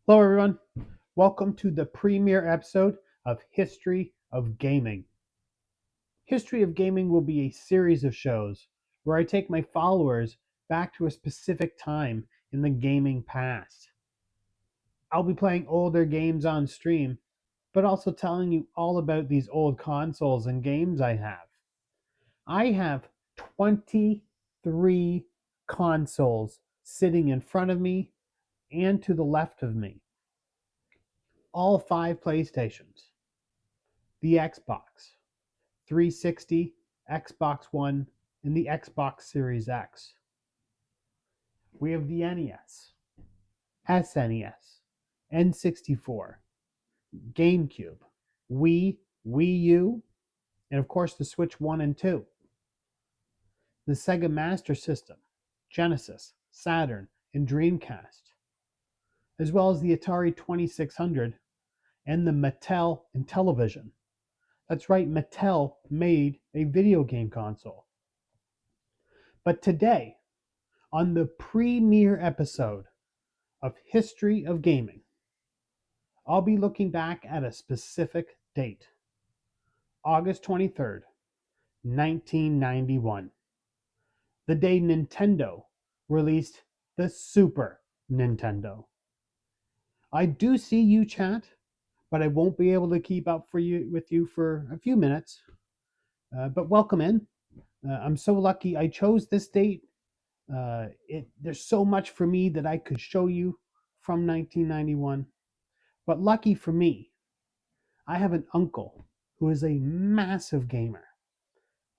Hello, everyone. Welcome to the premiere episode of History of Gaming. History of Gaming will be a series of shows where I take my followers back to a specific time in the gaming past. I'll be playing older games on stream, but also telling you all about these old consoles and games I have. I have 23 consoles sitting in front of me and to the left of me. All 5 PlayStations, the Xbox 360, Xbox One, and the Xbox Series X. We have the NES, SNES, N64, GameCube, Wii, Wii U, and of course the Switch 1 and 2. The Sega Master System, Genesis, Saturn, and Dreamcast, as well as the Atari 2600 and the Mattel Intellivision. That's right, Mattel made a video game console. But today, on the premiere episode of History of Gaming, I'll be looking back at a specific date, August 23rd, 1991, the day Nintendo released the Super Nintendo. I do see you, chat, but I won't be able to keep up with you for a few minutes. But welcome in. I'm so lucky I chose this date. There's so much for me that I could show you from 1991. But lucky for me, I have an uncle who is a massive gamer.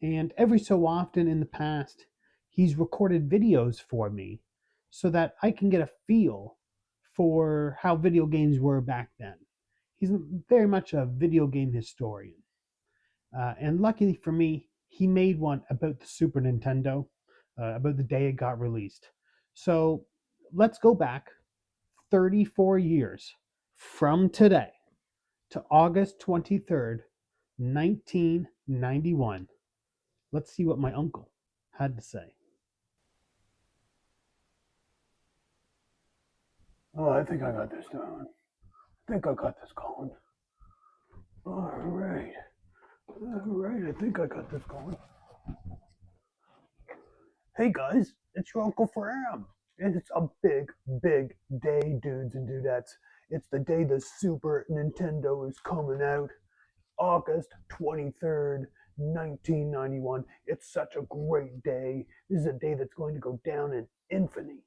And every so often in the past, he's recorded videos for me so that I can get a feel for how video games were back then. He's very much a video game historian. And luckily for me, he made one about the Super Nintendo, about the day it got released. So let's go back 34 years from today to August 23rd, 1991. Let's see what my uncle had to say. Oh, I think I got this down. I think I got this going. All right, I think I got this going. Hey guys, it's your Uncle Fram. And it's a big, big day, dudes and dudettes. It's the day the Super Nintendo is coming out. August 23rd, 1991. It's such a great day. This is a day that's going to go down in infamy.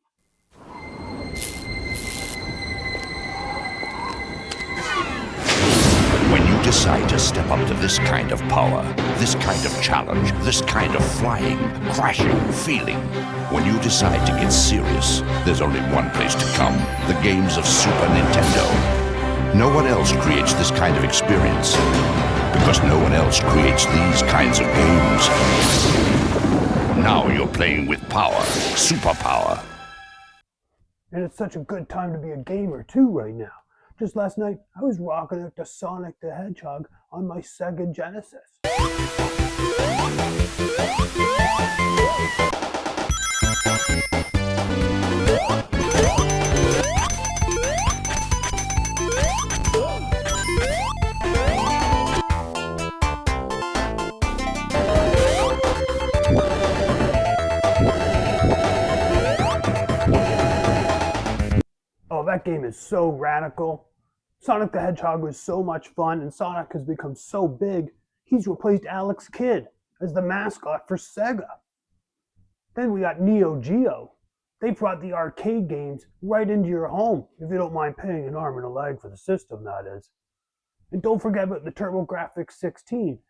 When you decide to step up to this kind of power, this kind of challenge, this kind of flying, crashing feeling, when you decide to get serious, there's only one place to come: the games of Super Nintendo. No one else creates this kind of experience, because no one else creates these kinds of games. Now you're playing with power, superpower. And it's such a good time to be a gamer too right now. Just last night, I was rocking out to Sonic the Hedgehog on my Sega Genesis. Oh, that game is so radical. Sonic the Hedgehog was so much fun, and Sonic has become so big, he's replaced Alex Kidd as the mascot for Sega. Then we got Neo Geo. They brought the arcade games right into your home, if you don't mind paying an arm and a leg for the system, that is. And don't forget about the TurboGrafx 16.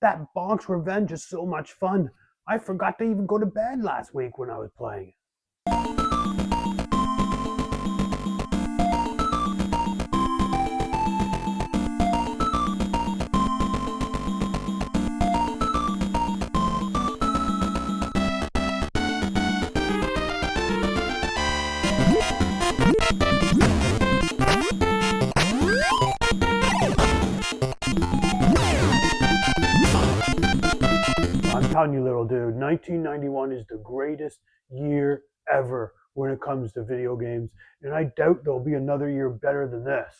That Bonk's Revenge is so much fun. I forgot to even go to bed last week when I was playing it. I'm telling you, little dude, 1991 is the greatest year ever when it comes to video games, and I doubt there'll be another year better than this.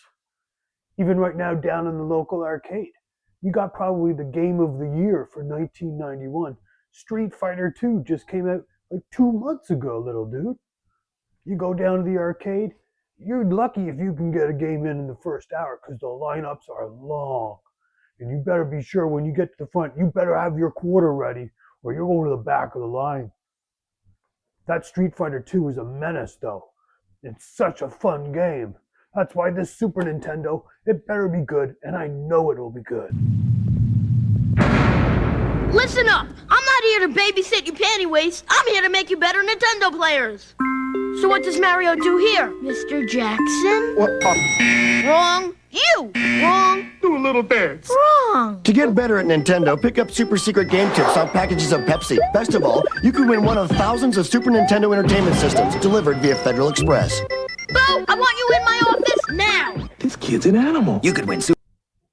Even right now, down in the local arcade, you got probably the game of the year for 1991. Street Fighter 2 just came out like 2 months ago, little dude. You go down to the arcade, you're lucky if you can get a game in the first hour because the lineups are long. And you better be sure when you get to the front, you better have your quarter ready or you're going to the back of the line. That Street Fighter 2 is a menace, though. It's such a fun game. That's why this Super Nintendo, it better be good, and I know it'll be good. Listen up! I'm not here to babysit your panty waist. I'm here to make you better Nintendo players. So what does Mario do here, Mr. Jackson? What? Wrong. You. Wrong. Do a little dance. Wrong. To get better at Nintendo, pick up super secret game tips on packages of Pepsi. Best of all, you can win one of thousands of Super Nintendo entertainment systems delivered via Federal Express. Boo! I want you in my office now! This kid's an animal. You could win super.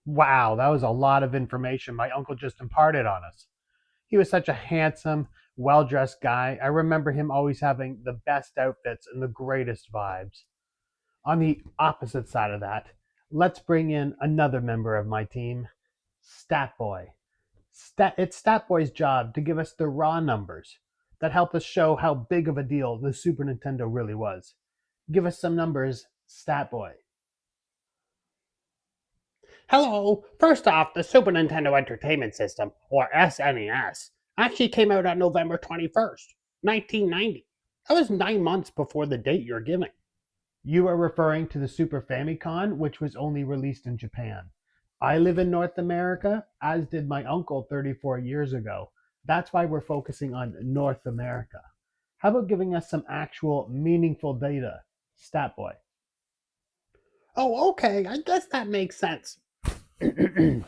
Wow, that was a lot of information my uncle just imparted on us. He was such a handsome, well-dressed guy. I remember him always having the best outfits and the greatest vibes. On the opposite side of that, let's bring in another member of my team, Statboy. It's Statboy's job to give us the raw numbers that help us show how big of a deal the Super Nintendo really was. Give us some numbers, Statboy. Hello. First off, the Super Nintendo Entertainment System, or SNES, actually came out on November 21st, 1990. That was 9 months before the date you're giving. You are referring to the Super Famicom, which was only released in Japan. I live in North America, as did my uncle 34 years ago. That's why we're focusing on North America. How about giving us some actual meaningful data, Statboy? Oh, okay. I guess that makes sense. When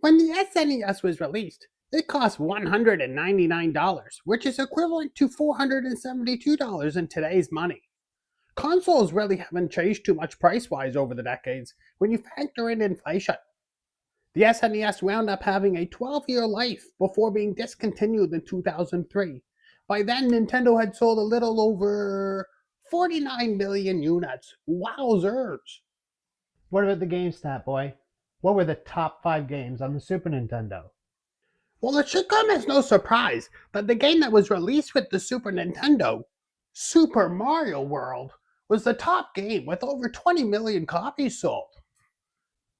the SNES was released, it cost $199, which is equivalent to $472 in today's money. Consoles really haven't changed too much price-wise over the decades when you factor in inflation. The SNES wound up having a 12-year life before being discontinued in 2003. By then, Nintendo had sold a little over 49 million units. Wowzers! What about the games, Statboy? What were the top 5 games on the Super Nintendo? Well, it should come as no surprise that the game that was released with the Super Nintendo, Super Mario World, was the top game with over 20 million copies sold.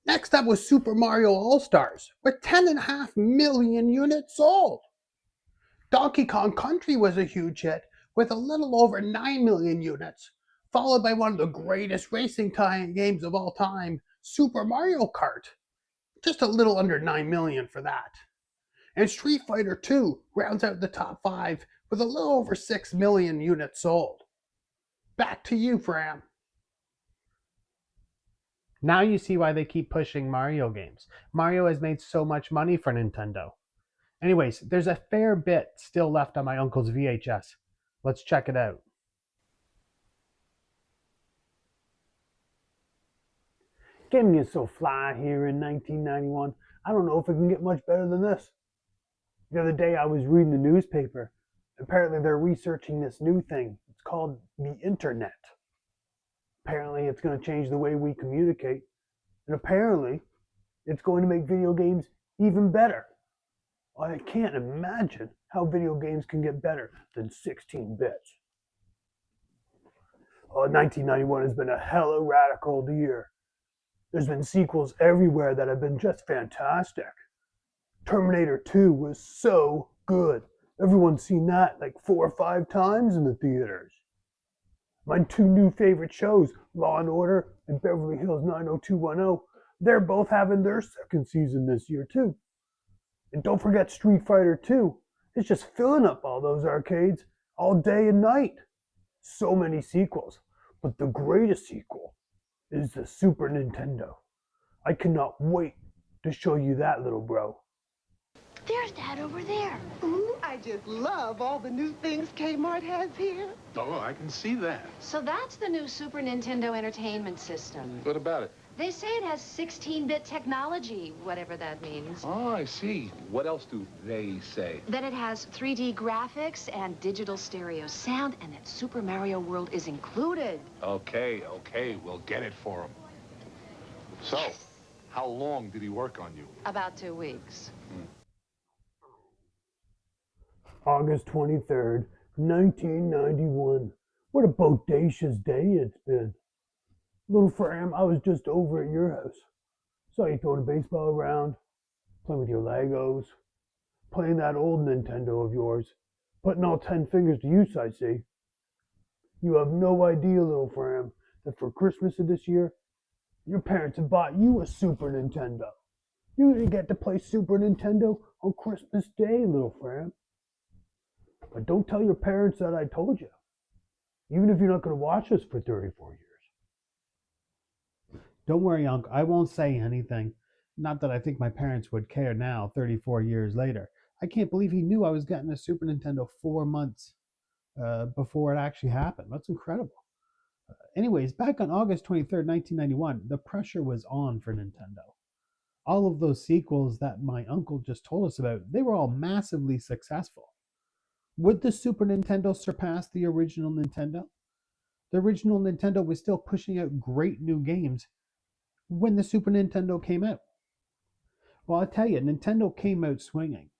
Next up was Super Mario All-Stars with 10.5 million units sold. Donkey Kong Country was a huge hit with a little over 9 million units, followed by one of the greatest racing games of all time, Super Mario Kart. Just a little under 9 million for that. And Street Fighter 2 rounds out the top 5 with a little over 6 million units sold. Back to you, Fram. Now you see why they keep pushing Mario games. Mario has made so much money for Nintendo. Anyways, there's a fair bit still left on my uncle's VHS. Let's check it out. Gaming is so fly here in 1991. I don't know if it can get much better than this. The other day I was reading the newspaper. Apparently they're researching this new thing. It's called the internet. Apparently it's going to change the way we communicate. And apparently it's going to make video games even better. I can't imagine how video games can get better than 16 bits. 1991 has been a hella radical year. There's been sequels everywhere that have been just fantastic. Terminator 2 was so good. Everyone's seen that like 4 or 5 times in the theaters. My 2 new favorite shows, Law and Order and Beverly Hills 90210, they're both having their second season this year too. And don't forget Street Fighter 2. It's just filling up all those arcades all day and night. So many sequels. But the greatest sequel is the Super Nintendo. I cannot wait to show you that, little bro. There's Dad over there. Ooh, I just love all the new things Kmart has here. Oh, I can see that. So that's the new Super Nintendo Entertainment System. What about it? They say it has 16-bit technology, whatever that means. Oh, I see. What else do they say? That it has 3D graphics and digital stereo sound, and that Super Mario World is included. Okay, we'll get it for him. So, how long did he work on you? About 2 weeks. August 23rd, 1991. What a bodacious day it's been. Little Fram, I was just over at your house. Saw you throwing a baseball around, playing with your Legos, playing that old Nintendo of yours, putting all 10 fingers to use, I see. You have no idea, little Fram, that for Christmas of this year, your parents have bought you a Super Nintendo. You're going to get to play Super Nintendo on Christmas Day, little Fram. But don't tell your parents that I told you, even if you're not going to watch us for 34 years. Don't worry, Uncle. I won't say anything. Not that I think my parents would care now, 34 years later. I can't believe he knew I was getting a Super Nintendo 4 months before it actually happened. That's incredible. Anyways, back on August 23rd, 1991, the pressure was on for Nintendo. All of those sequels that my uncle just told us about, they were all massively successful. Would the Super Nintendo surpass the original Nintendo? The original Nintendo was still pushing out great new games when the Super Nintendo came out. Well, I'll tell you, Nintendo came out swinging.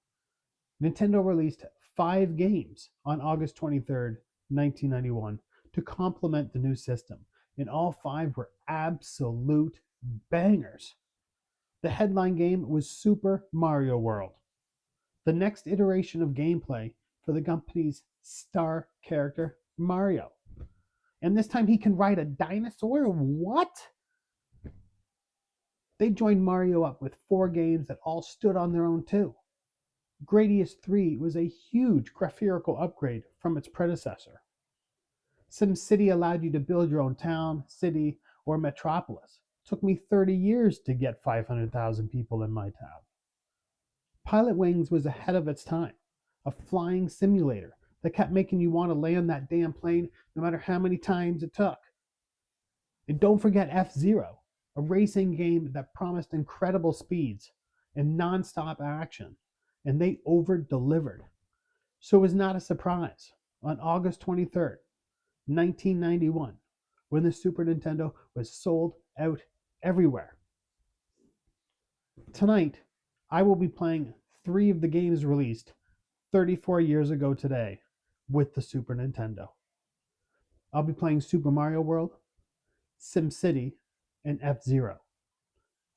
Nintendo released 5 games on August 23rd, 1991 to complement the new system, and all 5 were absolute bangers. The headline game was Super Mario World, the next iteration of gameplay for the company's star character, Mario. And this time he can ride a dinosaur? What? They joined Mario up with 4 games that all stood on their own too. Gradius 3 was a huge graphical upgrade from its predecessor. SimCity allowed you to build your own town, city, or metropolis. It took me 30 years to get 500,000 people in my town. Pilot Wings was ahead of its time, a flying simulator that kept making you want to land that damn plane no matter how many times it took. And don't forget F-Zero, a racing game that promised incredible speeds and non-stop action, and they over-delivered. So it was not a surprise on August 23rd, 1991, when the Super Nintendo was sold out everywhere. Tonight, I will be playing 3 of the games released 34 years ago today with the Super Nintendo. I'll be playing Super Mario World, SimCity, and F-Zero.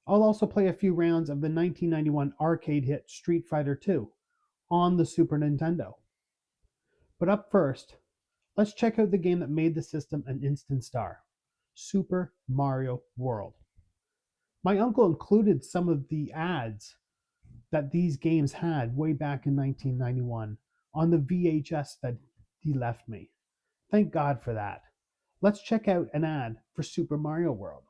I'll also play a few rounds of the 1991 arcade hit Street Fighter II on the Super Nintendo. But up first, let's check out the game that made the system an instant star, Super Mario World. My uncle included some of the ads that these games had way back in 1991 on the VHS that he left me. Thank God for that. Let's check out an ad for Super Mario World.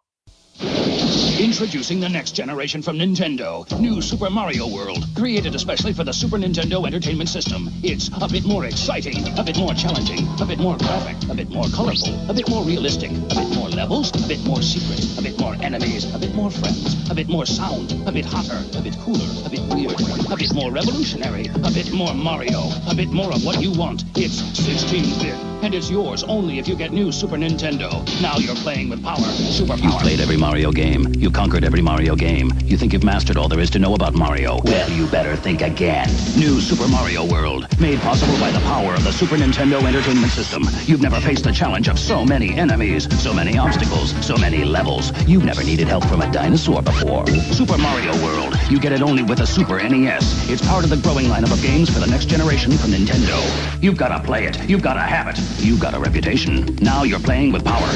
Introducing the next generation from Nintendo, new Super Mario World, created especially for the Super Nintendo Entertainment System. It's a bit more exciting, a bit more challenging, a bit more graphic, a bit more colorful, a bit more realistic, a bit more levels, a bit more secret, a bit more enemies, a bit more friends, a bit more sound, a bit hotter, a bit cooler, a bit weird, a bit more revolutionary, a bit more Mario, a bit more of what you want. It's 16-bit, and it's yours only if you get new Super Nintendo. Now you're playing with power, super power. You've played every Mario game. You conquered every Mario game. You think you've mastered all there is to know about Mario. Well, you better think again. New Super Mario World, made possible by the power of the Super Nintendo Entertainment System. You've never faced the challenge of so many enemies, so many obstacles, so many levels. You've never needed help from a dinosaur before. Super Mario World, you get it only with a Super NES. It's part of the growing lineup of games for the next generation from Nintendo. You've got to play it. You've got to have it. You've got a reputation. Now you're playing with power.